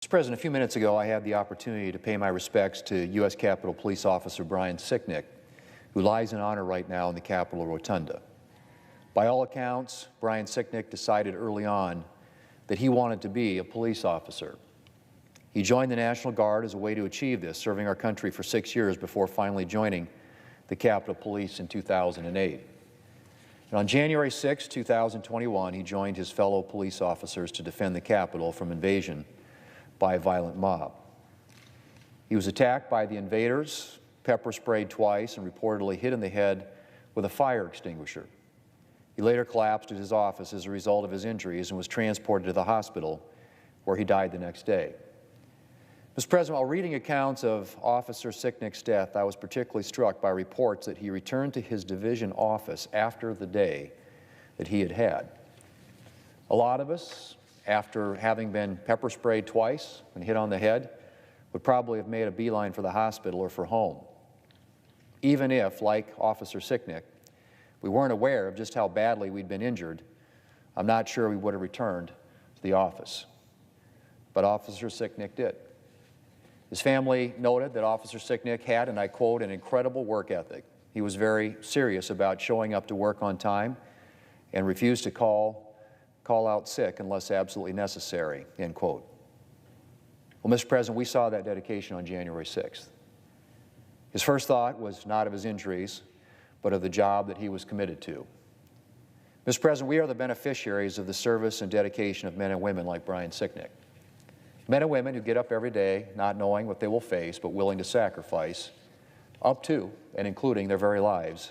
Mr. President, a few minutes ago, I had the opportunity to pay my respects to U.S. Capitol Police Officer Brian Sicknick, who lies in honor right now in the Capitol Rotunda. By all accounts, Brian Sicknick decided early on that he wanted to be a police officer. He joined the National Guard as a way to achieve this, serving our country for 6 years before finally joining the Capitol Police in 2008. And on January 6, 2021, he joined his fellow police officers to defend the Capitol from invasion by a violent mob. He was attacked by the invaders, pepper sprayed twice, and reportedly hit in the head with a fire extinguisher. He later collapsed at his office as a result of his injuries and was transported to the hospital, where he died the next day. Mr. President, while reading accounts of Officer Sicknick's death, I was particularly struck by reports that he returned to his division office after the day that he had had. A lot of us, after having been pepper sprayed twice and hit on the head, would probably have made a beeline for the hospital or for home. Even if, like Officer Sicknick, we weren't aware of just how badly we'd been injured, I'm not sure we would have returned to the office. But Officer Sicknick did. His family noted that Officer Sicknick had, and I quote, an incredible work ethic. He was very serious about showing up to work on time and refused to call out sick unless absolutely necessary, end quote. Well, Mr. President, we saw that dedication on January 6th. His first thought was not of his injuries, but of the job that he was committed to. Mr. President, we are the beneficiaries of the service and dedication of men and women like Brian Sicknick. Men and women who get up every day not knowing what they will face, but willing to sacrifice up to and including their very lives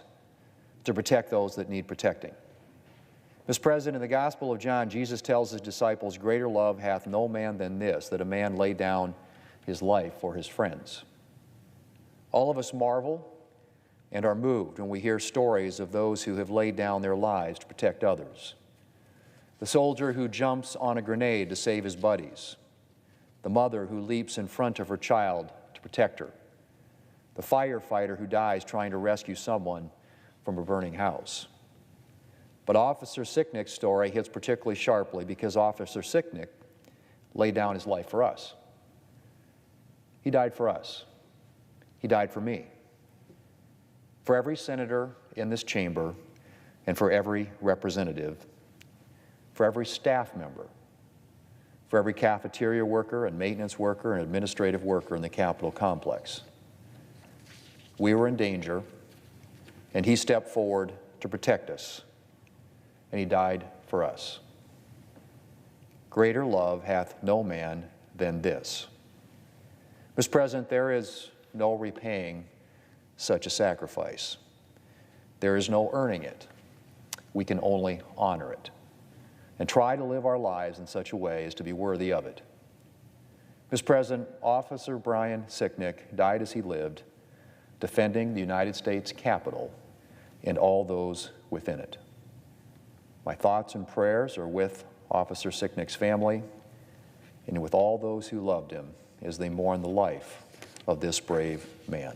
to protect those that need protecting. Mr. President, in the Gospel of John, Jesus tells his disciples, "Greater love hath no man than this, that a man lay down his life for his friends." All of us marvel and are moved when we hear stories of those who have laid down their lives to protect others. The soldier who jumps on a grenade to save his buddies. The mother who leaps in front of her child to protect her. The firefighter who dies trying to rescue someone from a burning house. But Officer Sicknick's story hits particularly sharply because Officer Sicknick laid down his life for us. He died for us. He died for me. For every senator in this chamber and for every representative, for every staff member, for every cafeteria worker and maintenance worker and administrative worker in the Capitol complex. We were in danger, and he stepped forward to protect us, and he died for us. Greater love hath no man than this. Mr. President, there is no repaying such a sacrifice. There is no earning it. We can only honor it and try to live our lives in such a way as to be worthy of it. Mr. President, Officer Brian Sicknick died as he lived, defending the United States Capitol and all those within it. My thoughts and prayers are with Officer Sicknick's family and with all those who loved him as they mourn the life of this brave man.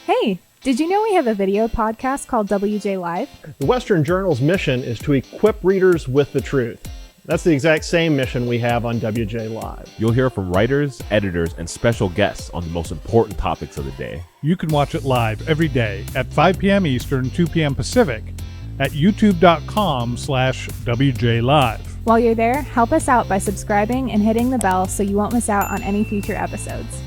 Hey, did you know we have a video podcast called WJ Live? The Western Journal's mission is to equip readers with the truth. That's the exact same mission we have on WJ Live. You'll hear from writers, editors, and special guests on the most important topics of the day. You can watch it live every day at 5 p.m. Eastern, 2 p.m. Pacific at youtube.com/WJ Live. While you're there, help us out by subscribing and hitting the bell so you won't miss out on any future episodes.